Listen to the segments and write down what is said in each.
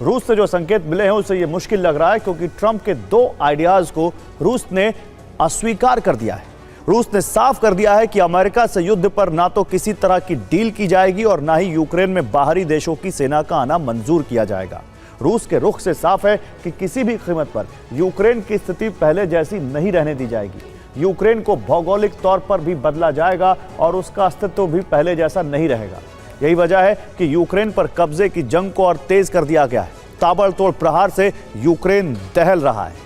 रूस से जो संकेत मिले हैं उससे यह मुश्किल लग रहा है, क्योंकि ट्रंप के 2 आइडियाज को रूस ने अस्वीकार कर दिया है। रूस ने साफ कर दिया है कि अमेरिका से युद्ध पर ना तो किसी तरह की डील की जाएगी और ना ही यूक्रेन में बाहरी देशों की सेना का आना मंजूर किया जाएगा। रूस के रुख से साफ है कि किसी भी कीमत पर यूक्रेन की स्थिति पहले जैसी नहीं रहने दी जाएगी। यूक्रेन को भौगोलिक तौर पर भी बदला जाएगा और उसका अस्तित्व भी पहले जैसा नहीं रहेगा। यही वजह है कि यूक्रेन पर कब्जे की जंग को और तेज कर दिया गया है। ताबड़तोड़ प्रहार से यूक्रेन दहल रहा है।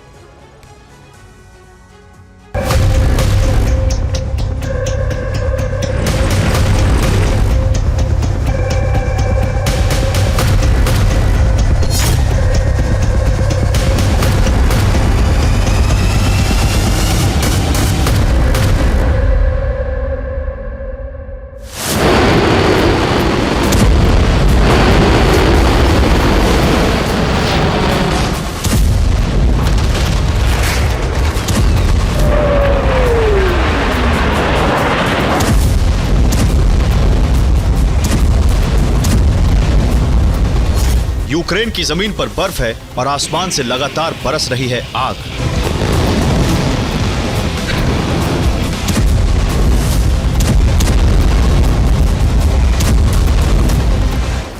यूक्रेन की जमीन पर बर्फ है और आसमान से लगातार बरस रही है आग।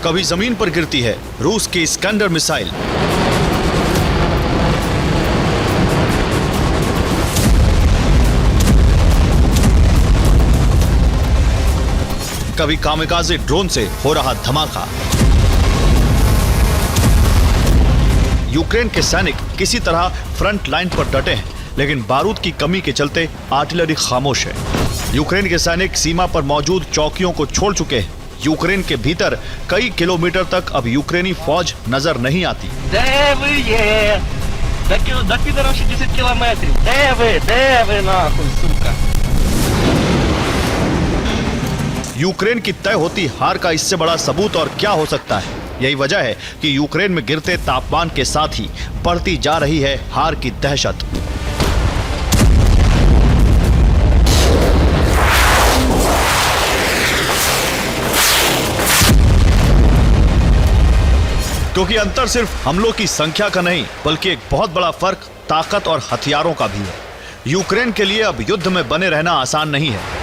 कभी जमीन पर गिरती है रूस की इस्कंदर मिसाइल, कभी कामिकाज़े ड्रोन से हो रहा धमाका। यूक्रेन के सैनिक किसी तरह फ्रंट लाइन पर डटे हैं, लेकिन बारूद की कमी के चलते आर्टिलरी खामोश है। यूक्रेन के सैनिक सीमा पर मौजूद चौकियों को छोड़ चुके हैं। यूक्रेन के भीतर कई किलोमीटर तक अब यूक्रेनी फौज नजर नहीं आती। यूक्रेन की तय होती हार का इससे बड़ा सबूत और क्या हो सकता है। यही वजह है कि यूक्रेन में गिरते तापमान के साथ ही बढ़ती जा रही है हार की दहशत। क्योंकि अंतर सिर्फ हमलों की संख्या का नहीं, बल्कि एक बहुत बड़ा फर्क ताकत और हथियारों का भी है। यूक्रेन के लिए अब युद्ध में बने रहना आसान नहीं है।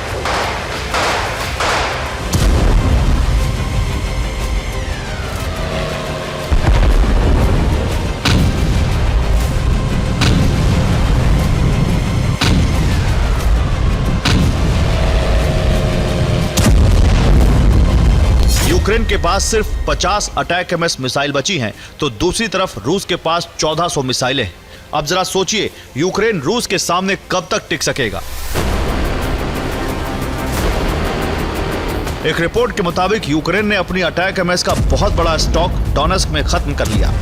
यूक्रेन के पास सिर्फ 50 अटैक एमएस मिसाइल बची हैं, तो दूसरी तरफ रूस के पास 1400 मिसाइलें हैं। अब जरा सोचिए, यूक्रेन रूस के सामने कब तक टिक सकेगा। एक रिपोर्ट के मुताबिक यूक्रेन ने अपनी अटैक एमएस का बहुत बड़ा स्टॉक डोनेस्क में खत्म कर लिया।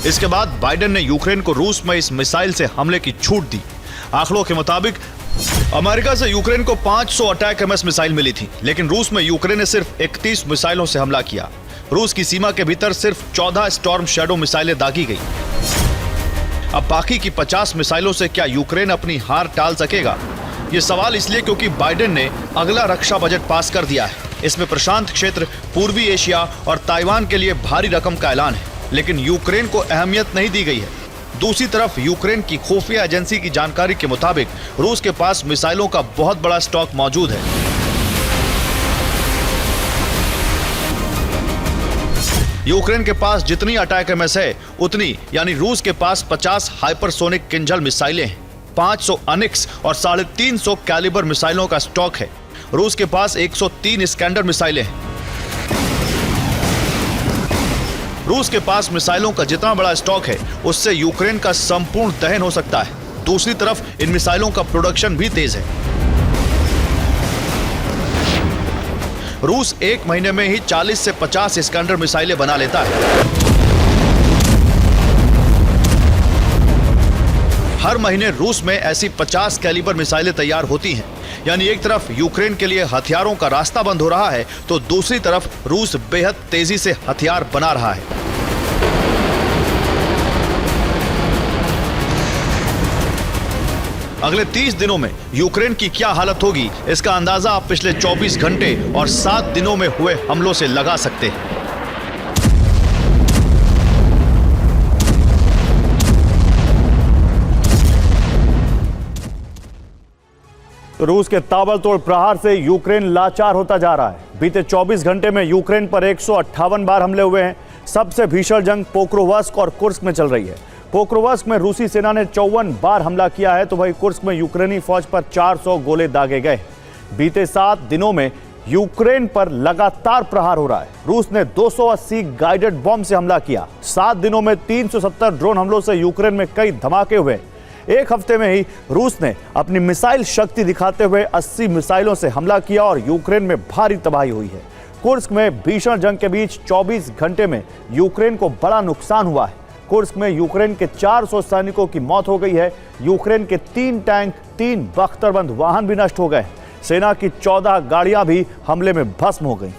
इसके बाद बाइडेन ने यूक्रेन को रूस में इस मिसाइल से हमले की छूट दी। आंकड़ों के मुताबिक अमेरिका से यूक्रेन को 500 अटैक एमएस मिसाइल मिली थी, लेकिन रूस में यूक्रेन ने सिर्फ 31 मिसाइलों से हमला किया। रूस की सीमा के भीतर सिर्फ 14 स्टॉर्म शैडो मिसाइलें दागी गई। अब बाकी की 50 मिसाइलों से क्या यूक्रेन अपनी हार टाल सकेगा? ये सवाल इसलिए क्योंकि बाइडेन ने अगला रक्षा बजट पास कर दिया है। इसमें प्रशांत क्षेत्र, पूर्वी एशिया और ताइवान के लिए भारी रकम का ऐलान है, लेकिन यूक्रेन को अहमियत नहीं दी गई है। दूसरी तरफ यूक्रेन की खुफिया एजेंसी की जानकारी के मुताबिक रूस के पास मिसाइलों का बहुत बड़ा स्टॉक मौजूद है। यूक्रेन के पास जितनी अटैक एमएस है, उतनी यानी रूस के पास 50 हाइपरसोनिक किंजल मिसाइलें हैं, 500 अनिक्स और 350 कैलिबर मिसाइलों का स्टॉक है। रूस के पास 103 इस्कैंडर मिसाइलें हैं। रूस के पास मिसाइलों का जितना बड़ा स्टॉक है, उससे यूक्रेन का संपूर्ण दहन हो सकता है। दूसरी तरफ इन मिसाइलों का प्रोडक्शन भी तेज है। रूस एक महीने में ही 40 से 50 इस्कंदर मिसाइलें बना लेता है। हर महीने रूस में ऐसी 50 कैलिबर मिसाइलें तैयार होती हैं। यानी एक तरफ यूक्रेन के लिए हथियारों का रास्ता बंद हो रहा है, तो दूसरी तरफ रूस बेहद तेजी से हथियार बना रहा है। अगले 30 दिनों में यूक्रेन की क्या हालत होगी, इसका अंदाजा आप पिछले 24 घंटे और 7 दिनों में हुए हमलों से लगा सकते हैं। तो रूस के ताबड़तोड़ प्रहार से यूक्रेन लाचार होता जा रहा है। बीते 24 घंटे में यूक्रेन पर 158 बार हमले हुए हैं। सबसे भीषण जंग पोक्रोवस्क और कुर्स्क में चल रही है। पोक्रोवस्क में रूसी सेना ने 54 बार हमला किया है, तो वहीं कुर्स्क में यूक्रेनी फौज पर 400 गोले दागे गए। बीते 7 दिनों में यूक्रेन पर लगातार प्रहार हो रहा है। रूस ने 280 गाइडेड बॉम्ब से हमला किया। 7 दिनों में 370 ड्रोन हमलों से यूक्रेन में कई धमाके हुए। एक हफ्ते में ही रूस ने अपनी मिसाइल शक्ति दिखाते हुए 80 मिसाइलों से हमला किया और यूक्रेन में भारी तबाही हुई है। कुर्स्क में भीषण जंग के बीच 24 घंटे में यूक्रेन को बड़ा नुकसान हुआ है। कुर्स्क में यूक्रेन के 400 सैनिकों की मौत हो गई है। यूक्रेन के 3 टैंक, 3 बख्तरबंद वाहन भी नष्ट हो गए। सेना की 14 गाड़ियां भी हमले में भस्म हो गई।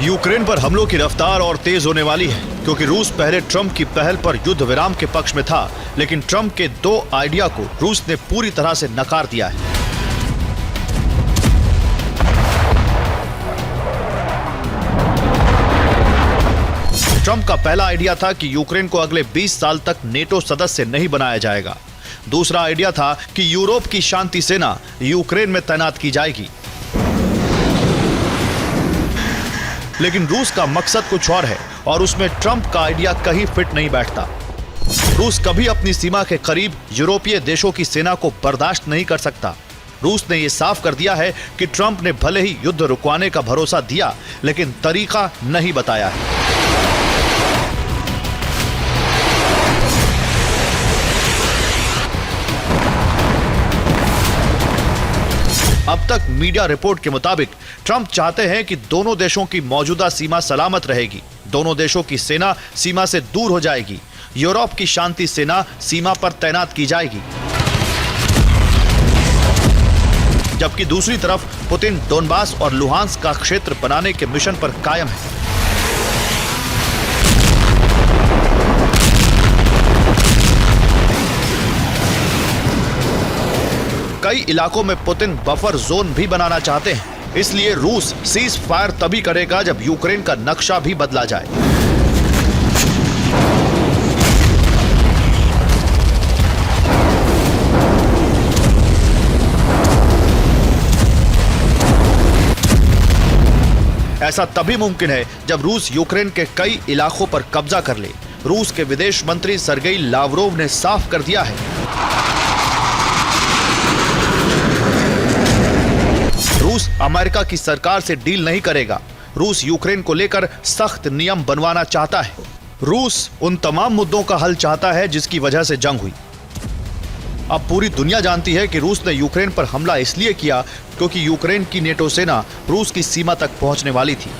यूक्रेन पर हमलों की रफ्तार और तेज होने वाली है, क्योंकि रूस पहले ट्रंप की पहल पर युद्ध विराम के पक्ष में था, लेकिन ट्रंप के 2 आइडिया को रूस ने पूरी तरह से नकार दिया है। ट्रंप का पहला आइडिया था कि यूक्रेन को अगले 20 साल तक नेटो सदस्य नहीं बनाया जाएगा। दूसरा आइडिया था कि यूरोप की शांति सेना यूक्रेन में तैनात की जाएगी। लेकिन रूस का मकसद कुछ और है और उसमें ट्रंप का आइडिया कहीं फिट नहीं बैठता। रूस कभी अपनी सीमा के करीब यूरोपीय देशों की सेना को बर्दाश्त नहीं कर सकता। रूस ने यह साफ कर दिया है कि ट्रंप ने भले ही युद्ध रुकवाने का भरोसा दिया, लेकिन तरीका नहीं बताया है। अब तक मीडिया रिपोर्ट के मुताबिक ट्रंप चाहते हैं कि दोनों देशों की मौजूदा सीमा सलामत रहेगी, दोनों देशों की सेना सीमा से दूर हो जाएगी, यूरोप की शांति सेना सीमा पर तैनात की जाएगी। जबकि दूसरी तरफ पुतिन डोनबास और लुहांस्क का क्षेत्र बनाने के मिशन पर कायम है। कई इलाकों में पुतिन बफर जोन भी बनाना चाहते हैं। इसलिए रूस सीज फायर तभी करेगा जब यूक्रेन का नक्शा भी बदला जाए। ऐसा तभी मुमकिन है जब रूस यूक्रेन के कई इलाकों पर कब्जा कर ले। रूस के विदेश मंत्री सर्गेई लावरोव ने साफ कर दिया है, रूस अमेरिका की सरकार से डील नहीं करेगा। रूस यूक्रेन को लेकर सख्त नियम बनवाना चाहता है। रूस उन तमाम मुद्दों का हल चाहता है जिसकी वजह से जंग हुई। अब पूरी दुनिया जानती है कि रूस ने यूक्रेन पर हमला इसलिए किया क्योंकि यूक्रेन की नेटो सेना रूस की सीमा तक पहुंचने वाली थी।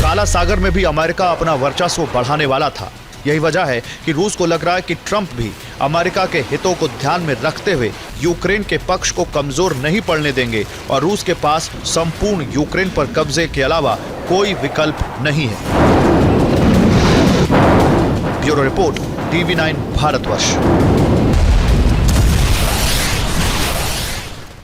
काला सागर में भी अमेरिका अपना वर्चस्व बढ़ाने वाला था। यही वजह है कि रूस को लग रहा है कि ट्रंप भी अमेरिका के हितों को ध्यान में रखते हुए यूक्रेन के पक्ष को कमजोर नहीं पड़ने देंगे और रूस के पास संपूर्ण यूक्रेन पर कब्जे के अलावा कोई विकल्प नहीं है। Bureau report, TV9 Bharatvarsh.